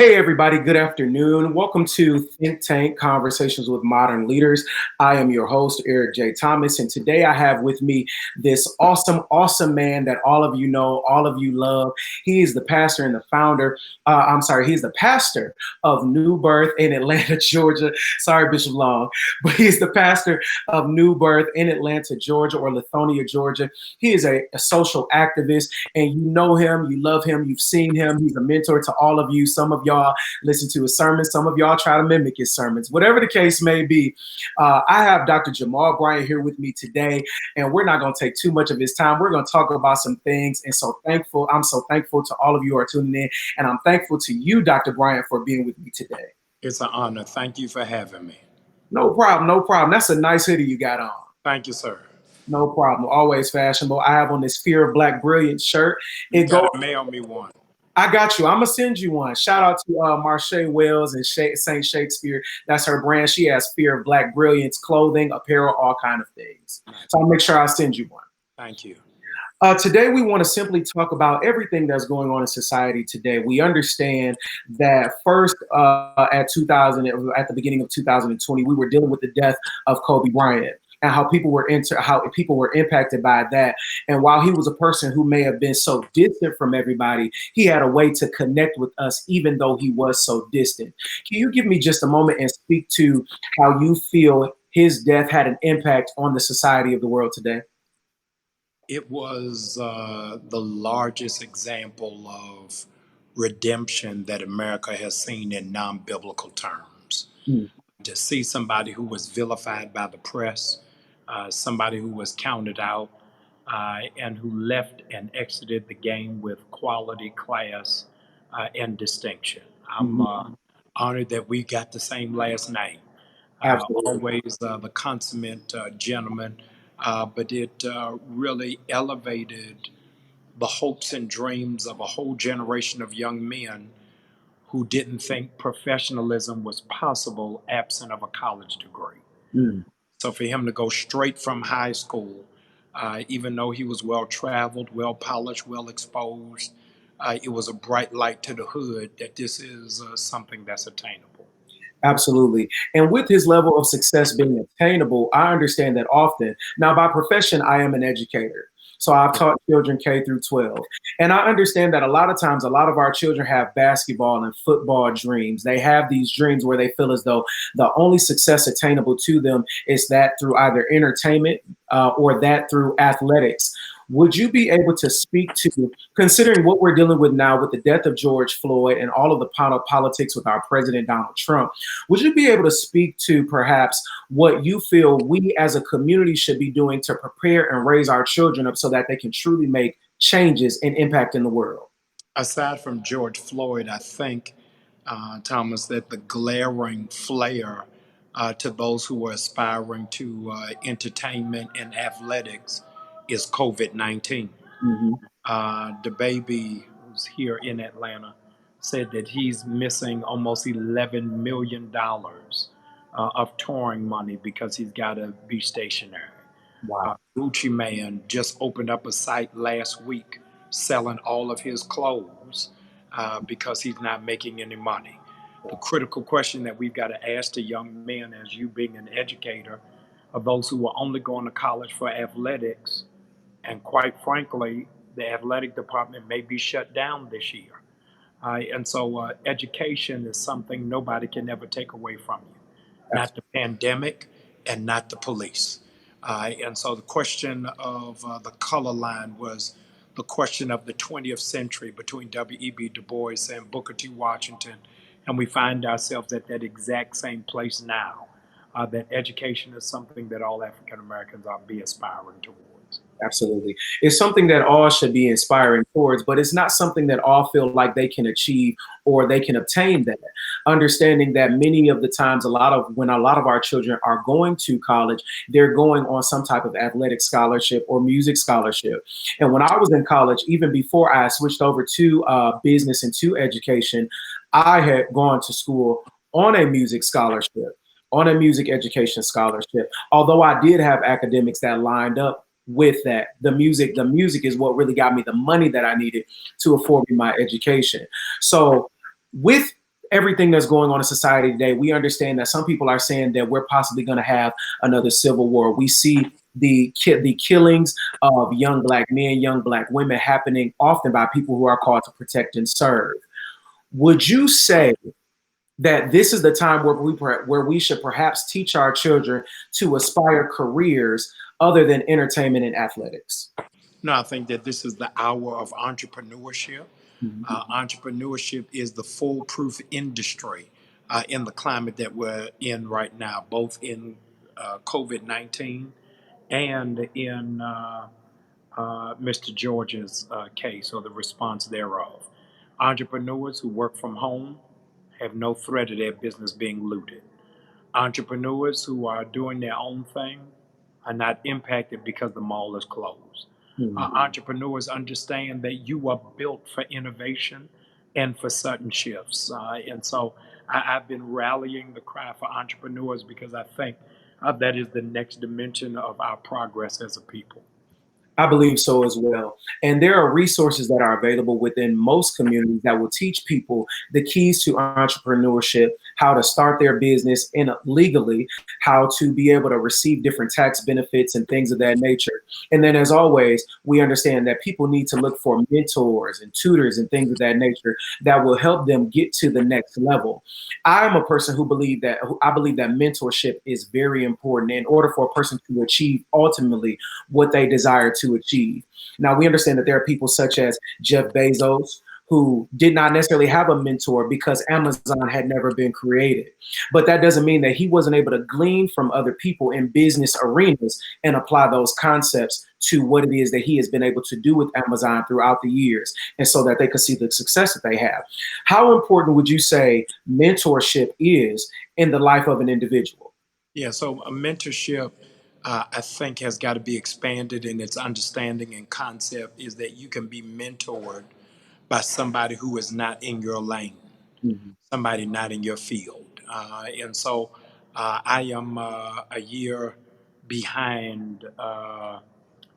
Hey, everybody, good afternoon. Welcome to Think Tank Conversations with Modern Leaders. I am your host, Eric J. Thomas, and today I have with me this awesome man that all of you know, all of you love. He is the pastor and the founder, he's the pastor of New Birth in Atlanta, Georgia. Sorry, Bishop Long, but he's the pastor of New Birth in Atlanta, Georgia, or Lithonia, Georgia. He is a social activist, and you know him, you love him, you've seen him. He's a mentor to all of you. Some of y'all listen to his sermons. Some of y'all try to mimic his sermons. Whatever the case may be, I have Dr. Jamal Bryant here with me today, and we're not going to take too much of his time. We're going to talk about some things, and I'm so thankful to all of you who are tuning in, and I'm thankful to you, Dr. Bryant, for being with me today. It's an honor. Thank you for having me. No problem, no problem. That's a nice hoodie you got on. Thank you, sir. No problem. Always fashionable. I have on this Fear of Black Brilliant shirt. You gotta mail me one. I got you. I'm gonna send you one. Shout out to Marche Wells and Saint Shakespeare. That's her brand. She has Fear of Black Brilliance clothing, apparel, all kind of things. So I'll make sure I send you one. Thank you. Today we want to simply talk about everything that's going on in society today. We understand that first at the beginning of 2020, we were dealing with the death of Kobe Bryant, and how people were impacted by that. And while he was a person who may have been so distant from everybody, he had a way to connect with us, even though he was so distant. Can you give me just a moment and speak to how you feel his death had an impact on the society of the world today? It was the largest example of redemption that America has seen in non-biblical terms. To see somebody who was vilified by the press, somebody who was counted out, and who left and exited the game with quality, class, and distinction. I'm honored that we got the same last name. Absolutely. Always the consummate gentleman, but it really elevated the hopes and dreams of a whole generation of young men who didn't think professionalism was possible absent of a college degree. Mm. So for him to go straight from high school, even though he was well traveled, well polished, well exposed, it was a bright light to the hood that this is something that's attainable. Absolutely. And with his level of success being attainable, I understand that often. Now, by profession, I am an educator. So I've taught children K through 12. And I understand that a lot of times, a lot of our children have basketball and football dreams. They have these dreams where they feel as though the only success attainable to them is that through either entertainment or that through athletics. Would you be able to speak to, considering what we're dealing with now with the death of George Floyd and all of the politics with our president, Donald Trump, would you be able to speak to perhaps what you feel we as a community should be doing to prepare and raise our children up so that they can truly make changes and impact in the world? Aside from George Floyd, I think, Thomas, that the glaring flare to those who are aspiring to entertainment and athletics is COVID 19. Mm-hmm. The baby who's here in Atlanta said that he's missing almost $11 million of touring money because he's got to be stationary. Wow. Gucci Man just opened up a site last week selling all of his clothes because he's not making any money. The critical question that we've got to ask to young men, as you being an educator, of those who are only going to college for athletics, and quite frankly, the athletic department may be shut down this year. And so education is something nobody can ever take away from you, not the pandemic and not the police. And so the question of the color line was the question of the 20th century between W.E.B. Du Bois and Booker T. Washington. And we find ourselves at that exact same place now, that education is something that all African Americans ought to be aspiring towards. Absolutely. It's something that all should be inspiring towards, but it's not something that all feel like they can achieve or they can obtain that. Understanding that many of the times, when a lot of our children are going to college, they're going on some type of athletic scholarship or music scholarship. And when I was in college, even before I switched over to business and to education, I had gone to school on a music scholarship, on a music education scholarship. Although I did have academics that lined up with that. The music is what really got me the money that I needed to afford me my education. So with everything that's going on in society today, we understand that some people are saying that we're possibly going to have another civil war. We see the killings of young black men, young black women happening often by people who are called to protect and serve. Would you say that this is the time where we should perhaps teach our children to aspire careers other than entertainment and athletics? No, I think that this is the hour of entrepreneurship. Mhm. Entrepreneurship is the foolproof industry in the climate that we're in right now, both in COVID 19 and in Mr. George's case or the response thereof. Entrepreneurs who work from home have no threat of their business being looted. Entrepreneurs who are doing their own thing are not impacted because the mall is closed. Entrepreneurs understand that you are built for innovation and for sudden shifts. And so I've been rallying the cry for entrepreneurs because I think that is the next dimension of our progress as a people. I believe so as well. And there are resources that are available within most communities that will teach people the keys to entrepreneurship, how to start their business in legally, how to be able to receive different tax benefits and things of that nature. And then, as always, we understand that people need to look for mentors and tutors and things of that nature that will help them get to the next level. I'm a person who I believe that mentorship is very important in order for a person to achieve ultimately what they desire to achieve. Now, we understand that there are people such as Jeff Bezos who did not necessarily have a mentor because Amazon had never been created. But that doesn't mean that he wasn't able to glean from other people in business arenas and apply those concepts to what it is that he has been able to do with Amazon throughout the years, and so that they could see the success that they have. How important would you say mentorship is in the life of an individual? Yeah, so a mentorship, I think, has got to be expanded in its understanding and concept is that you can be mentored by somebody who is not in your lane, Mhm. somebody not in your field. And so I am a year behind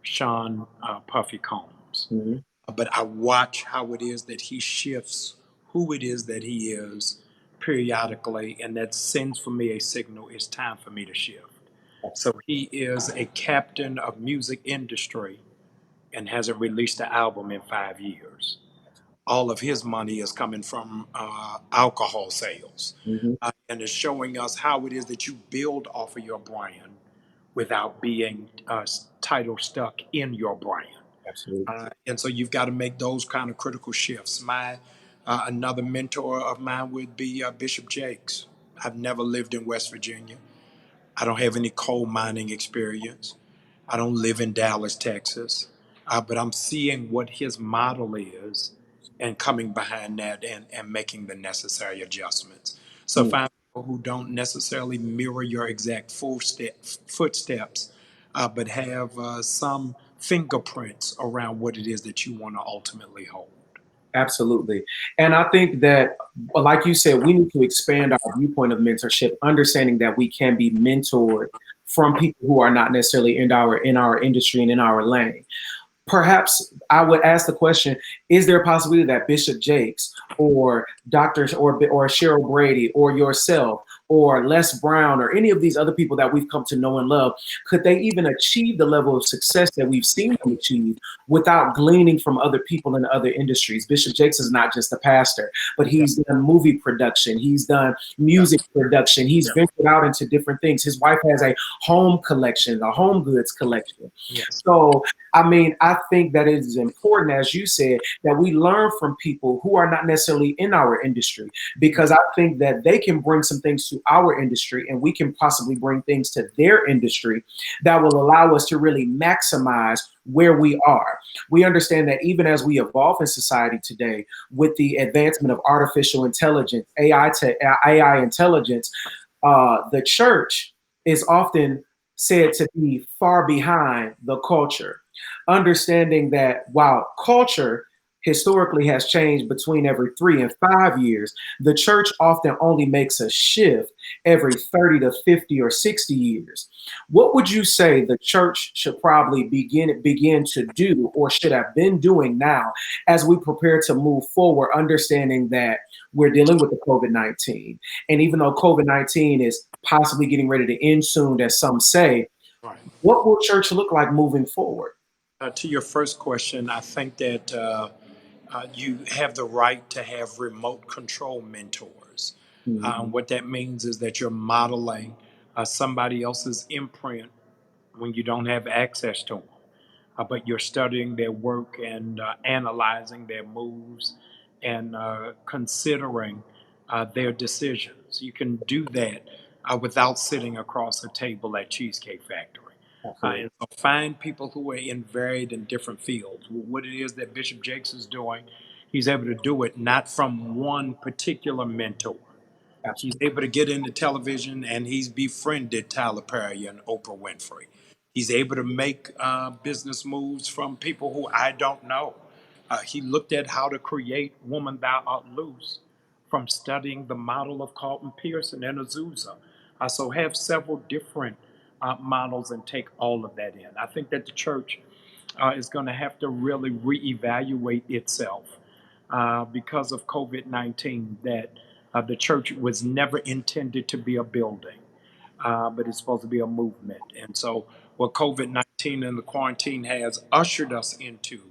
Sean Puffy Combs. Mhm. But I watch how it is that he shifts who it is that he is periodically, and that sends for me a signal it's time for me to shift. So he is a captain of music industry and hasn't released an album in 5 years. All of his money is coming from alcohol sales, Mhm. and is showing us how it is that you build off of your brand without being title stuck in your brand. Absolutely. And so you've got to make those kind of critical shifts. My another mentor of mine would be Bishop Jakes. I've never lived in West Virginia. I don't have any coal mining experience. I don't live in Dallas, Texas, but I'm seeing what his model is and coming behind that and making the necessary adjustments. So Mm. find people who don't necessarily mirror your exact footsteps, but have some fingerprints around what it is that you want to ultimately hold. Absolutely. And I think that, like you said, we need to expand our viewpoint of mentorship, understanding that we can be mentored from people who are not necessarily in our industry and in our lane. Perhaps I would ask the question: is there a possibility that Bishop Jakes or or Cheryl Brady or yourself or Les Brown or any of these other people that we've come to know and love, could they even achieve the level of success that we've seen them achieve without gleaning from other people in other industries? Bishop Jakes is not just a pastor, but Yeah, he's done movie production, he's done yeah, music production, he's yeah, ventured out into different things. His wife has a home collection, a home goods collection. yes, So, I mean, I think that it is important, as you said, that we learn from people who are not necessarily in our industry, yeah, because I think that they can bring some things to our industry and we can possibly bring things to their industry that will allow us to really maximize where we are. We understand that even as we evolve in society today with the advancement of artificial intelligence, AI intelligence, the church is often said to be far behind the culture. Understanding that while culture historically has changed between every 3 and 5 years. The church often only makes a shift every 30 to 50 or 60 years. What would you say the church should probably begin to do or should have been doing now as we prepare to move forward, understanding that we're dealing with the COVID-19? And even though COVID-19 is possibly getting ready to end soon, as some say, Right. what will church look like moving forward? To your first question, I think that you have the right to have remote control mentors. Mhm. What that means is that you're modeling somebody else's imprint when you don't have access to them. But you're studying their work and analyzing their moves and considering their decisions. You can do that without sitting across a table at Cheesecake Factory. Absolutely. And so find people who are in varied and different fields. What it is that Bishop Jakes is doing, he's able to do it not from one particular mentor. He's Absolutely. able to get into television and he's befriended Tyler Perry and Oprah Winfrey. He's able to make business moves from people who I don't know. He looked at how to create Woman Thou Art Loose from studying the model of Carlton Pearson and Azusa. So have several different models and take all of that in. I think that the church is going to have to really reevaluate itself because of COVID 19, that the church was never intended to be a building, but it's supposed to be a movement. And so, what COVID 19 and the quarantine has ushered us into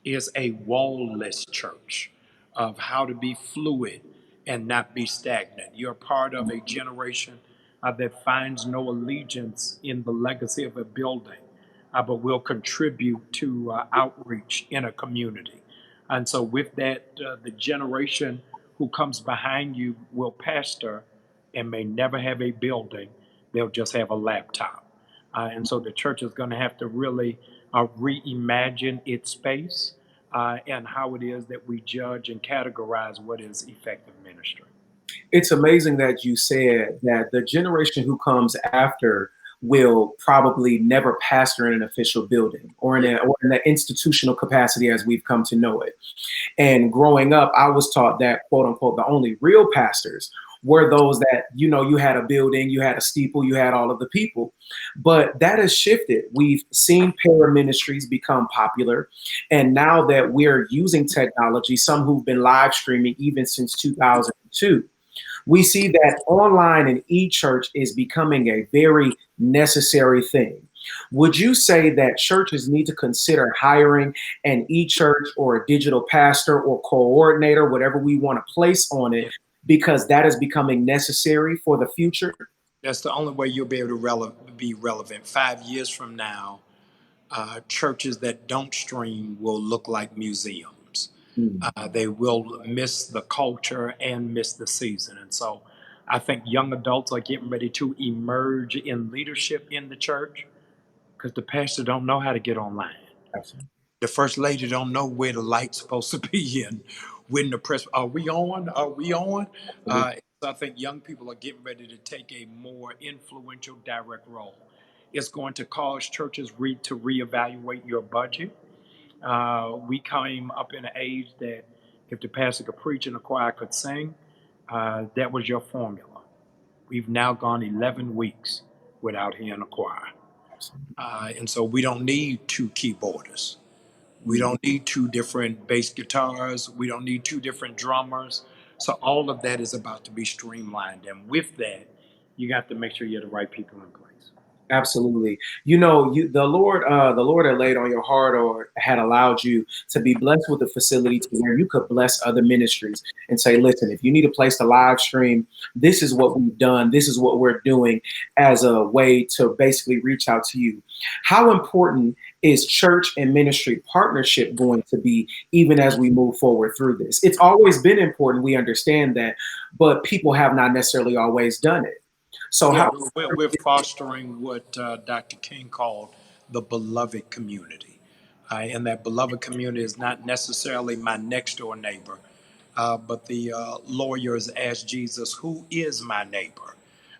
is a wall-less church of how to be fluid and not be stagnant. You're part of a generation that finds no allegiance in the legacy of a building, but will contribute to outreach in a community. And so, with that, the generation who comes behind you will pastor and may never have a building, they'll just have a laptop. And so, the church is going to have to really reimagine its space and how it is that we judge and categorize what is effective ministry. It's amazing that you said that the generation who comes after will probably never pastor in an official building or in, Yeah, or in the institutional capacity as we've come to know it. And growing up, I was taught that, quote unquote, the only real pastors were those that, you had a building, you had a steeple, you had all of the people. But that has shifted. We've seen para ministries become popular. And now that we're using technology, some who've been live streaming even since 2002, we see that online and e-church is becoming a very necessary thing. Would you say that churches need to consider hiring an e-church or a digital pastor or coordinator, whatever we want to place on it, yeah. because that is becoming necessary for the future? That's the only way you'll be able to be relevant. 5 years from now, churches that don't stream will look like museums. Mm, They will miss the culture and miss the season. And so I think young adults are getting ready to emerge in leadership in the church because the pastor don't know how to get online. absolutely. The first lady don't know where the light's supposed to be and when the press, are we on? Are we on? Absolutely. So I think young people are getting ready to take a more influential direct role. It's going to cause churches to reevaluate your budget. We came up in an age that if the pastor could preach and the choir could sing, that was your formula. We've now gone 11 weeks without hearing a choir. Absolutely. And so we don't need two keyboardists. We Mm. don't need two different bass guitars. We don't need two different drummers. So all of that is about to be streamlined. And with that, you got to make sure you have the right people in place. Absolutely. The Lord had laid on your heart or had allowed you to be blessed with a facility to where you could bless other ministries and say, listen, if you need a place to live stream, this is what we've done. This is what we're doing as a way to basically reach out to you. How important is church and ministry partnership going to be even as we move forward through this? It's always been important. We understand that, but people have not necessarily always done it. So Yeah, how we're fostering what Dr. King called the beloved community. And that beloved community is not necessarily my next door neighbor, but the lawyers asked Jesus, who is my neighbor?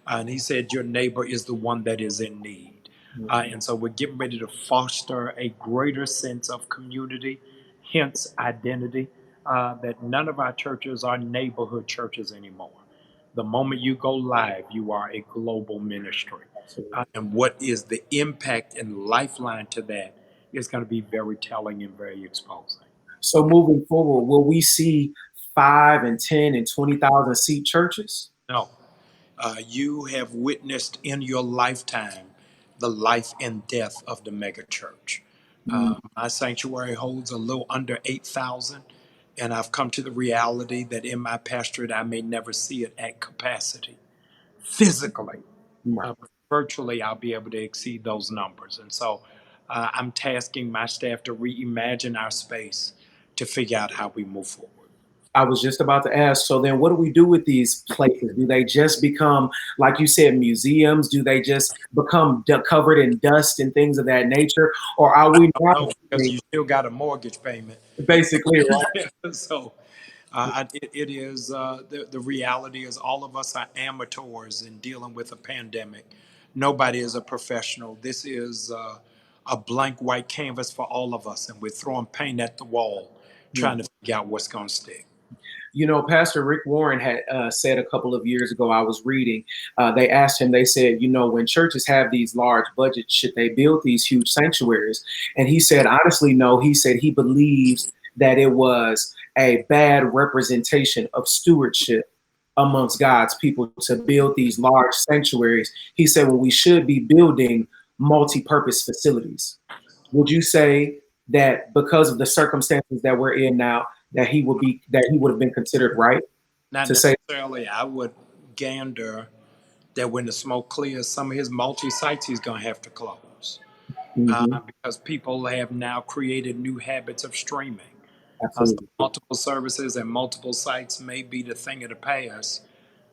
And he said, your neighbor is the one that is in need. And so we're getting ready to foster a greater sense of community hence identity, that none of our churches are neighborhood churches anymore. The moment you go live, you are a global ministry. Absolutely. And what is the impact and lifeline to that is going to be very telling and very exposing. So moving forward, will we see 5 and 10 and 20,000 seat churches? No, you have witnessed in your lifetime the life and death of the megachurch. Mm, My sanctuary holds a little under 8,000, and I've come to the reality that in my pastorate I may never see it at capacity physically. right. But virtually, I'll be able to exceed those numbers. And so I'm tasking my staff to reimagine our space to figure out how we move forward. I was just about to ask. So then, what do we do with these places? Do they just become, like you said, museums? Do they just become covered in dust and things of that nature, or are we now No, because you still got a mortgage payment. basically right? So it is the reality is all of us are amateurs in dealing with a pandemic. Nobody is a professional. This is a blank white canvas for all of us, and we're throwing paint at the wall, trying to figure out what's going to stick. You know, Pastor Rick Warren had said a couple of years ago, I was reading, they asked him, they said, you know, when churches have these large budgets, should they build these huge sanctuaries? And he said, honestly, no. He said he believes that it was a bad representation of stewardship amongst God's people to build these large sanctuaries. He said, well, we should be building multi-purpose facilities. Would you say that because of the circumstances that we're in now, that he would have been considered right Not to say, necessarily. I would gander that when the smoke clears, some of his multi sites he's going to have to close. mm-hmm, Because people have now created new habits of streaming. So absolutely, multiple services and multiple sites may be the thing of the past.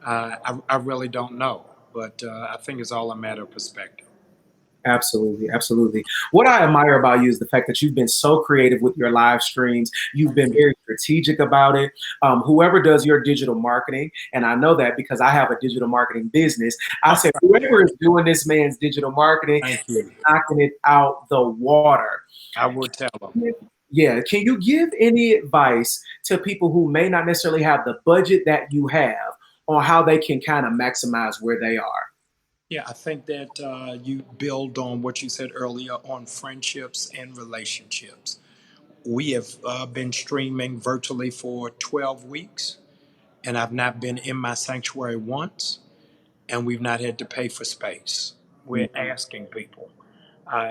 I really don't know, but I think it's all a matter of perspective. absolutely, absolutely. What I admire about you is the fact that you've been so creative with your live streams. You've been very strategic about it. Whoever does your digital marketing, and I know that because I have a digital marketing business, I said, whoever is doing this man's digital marketing Thank is you. knocking it out the water. I would tell them. Yeah. Can you give any advice to people who may not necessarily have the budget that you have on how they can kind of maximize where they are? Yeah, I think that you build on what you said earlier on friendships and relationships. We have been streaming virtually for 12 weeks, and I've not been in my sanctuary once, and we've not had to pay for space. We're asking people.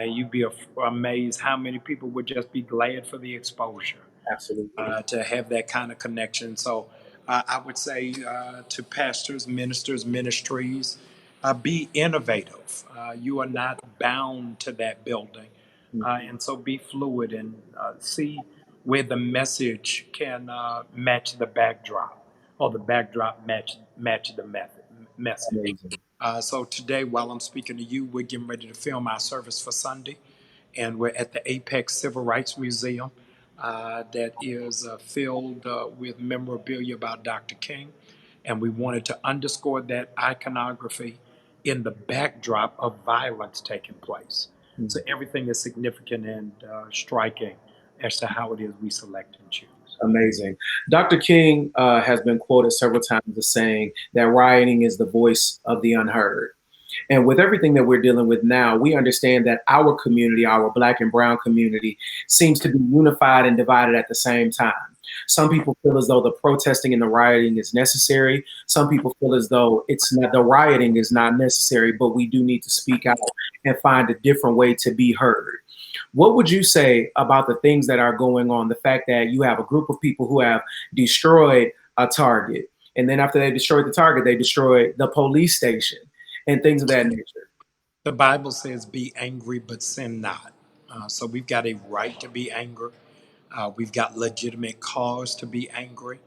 You'd be amazed how many people would just be glad for the exposure Absolutely. to have that kind of connection. So I would say to pastors, ministers, ministries, be innovative. You are not bound to that building. And so be fluid and see where the message can match the backdrop or the backdrop match the message. Amazing. So today, while I'm speaking to you, we're getting ready to film our service for Sunday, and we're at the Apex Civil Rights Museum that is filled with memorabilia about Dr. King, and we wanted to underscore that iconography in the backdrop of violence taking place. So everything is significant and striking as to how it is we select and choose. Amazing. Dr. King has been quoted several times as saying that rioting is the voice of the unheard. And with everything that we're dealing with now, we understand that our community, our Black and Brown community, seems to be unified and divided at the same time. Some people feel as though the protesting and the rioting is necessary. Some people feel as though it's not, the rioting is not necessary, but we do need to speak out and find a different way to be heard. What would you say about the things that are going on? The fact that you have a group of people who have destroyed a target, and then after they destroyed the target, they destroyed the police station and things of that nature. The Bible says, be angry, but sin not. So we've got a right to be angry. We've got legitimate cause to be angry.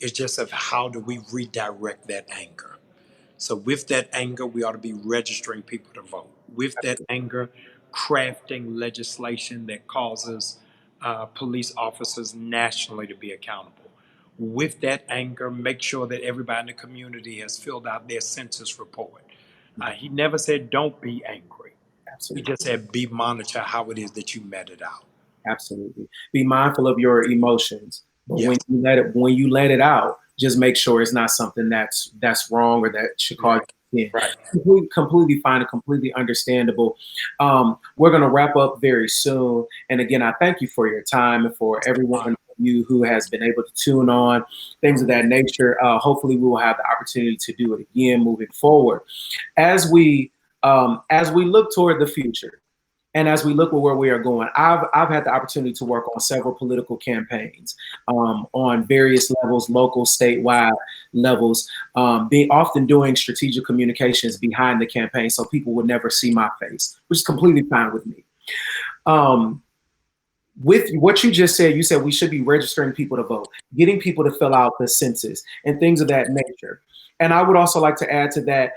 It's just of how do we redirect that anger. So with that anger, we ought to be registering people to vote. With that anger, crafting legislation that causes police officers nationally to be accountable. With that anger, make sure that everybody in the community has filled out their census report. He never said don't be angry. He Absolutely. just said be monitor how it is that you met it out. Absolutely. Be mindful of your emotions, but Yes, when you let it out, just make sure it's not something that's wrong or that should cause right, you pain. right. Completely fine and completely understandable. We're going to wrap up very soon. And again, I thank you for your time and for everyone Honor. you who has been able to tune on, things of that nature. Hopefully, we will have the opportunity to do it again moving forward as we look toward the future. And as we look at where we are going, I've had the opportunity to work on several political campaigns on various levels, local, statewide levels, being often doing strategic communications behind the campaign, so people would never see my face, which is completely fine with me. Um, with what you just said, you said we should be registering people to vote, getting people to fill out the census, and things of that nature. And I would also like to add to that,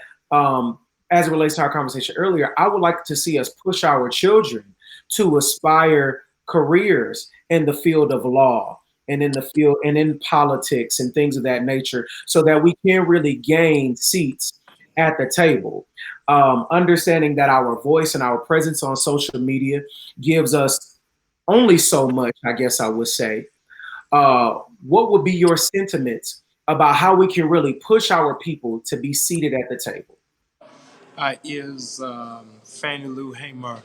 as it relates to our conversation earlier, I would like to see us push our children to aspire careers in the field of law and in the field and in politics and things of that nature, so that we can really gain seats at the table. Understanding that our voice and our presence on social media gives us only so much, I guess I would say. What would be your sentiments about how we can really push our people to be seated at the table? Is Fannie Lou Hamer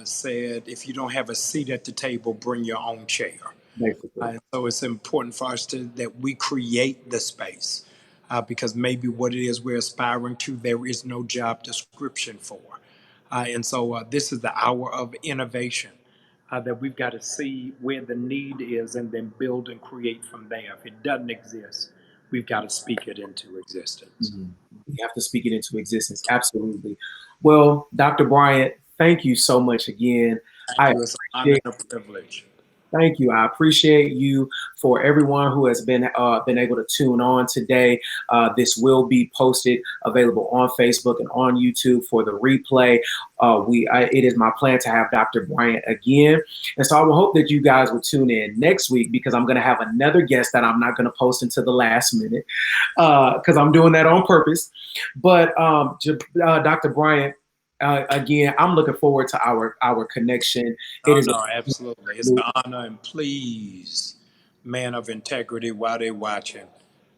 said, if you don't have a seat at the table, bring your own chair. Basically. So it's important for us that we create the space because maybe what it is we're aspiring to, there is no job description for. And so this is the hour of innovation that we've got to see where the need is and then build and create from there. If it doesn't exist, we've got to speak it into existence. Mhm. We have to speak it into existence. Absolutely. Well, Dr. Bryant, thank you so much again. Thank I you. It's an honor appreciate and a privilege. Thank you. I appreciate you for everyone who has been able to tune on today. This will be posted, available on Facebook and on YouTube for the replay. It is my plan to have Dr. Bryant again, and so I will hope that you guys will tune in next week because I'm going to have another guest that I'm not going to post until the last minute because I'm doing that on purpose. But Dr. Bryant, again, I'm looking forward to our connection. It No, is no, absolutely. It's an honor, and please, man of integrity, while they're watching,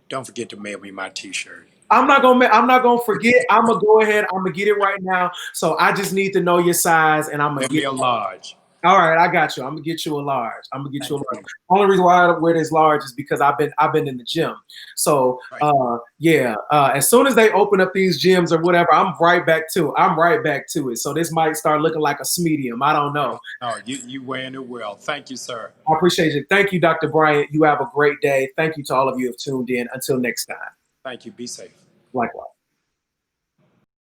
don't forget to mail me my T-shirt. I'm not gonna forget. I'm gonna go ahead. I'm gonna get it right now. So I just need to know your size, and I'm gonna Mail get. me a large. All right, I got you. I'm gonna get you a large. I'm gonna get you a Thank large. you. Only reason why I wear this large is because I've been in the gym. So Right. yeah. As soon as they open up these gyms or whatever, I'm right back to it. So this might start looking like a medium. I don't know. No, no, you wearing it well. Thank you, sir. I appreciate you. Thank you, Dr. Bryant. You have a great day. Thank you to all of you who have tuned in. Until next time. Thank you. Be safe. Likewise.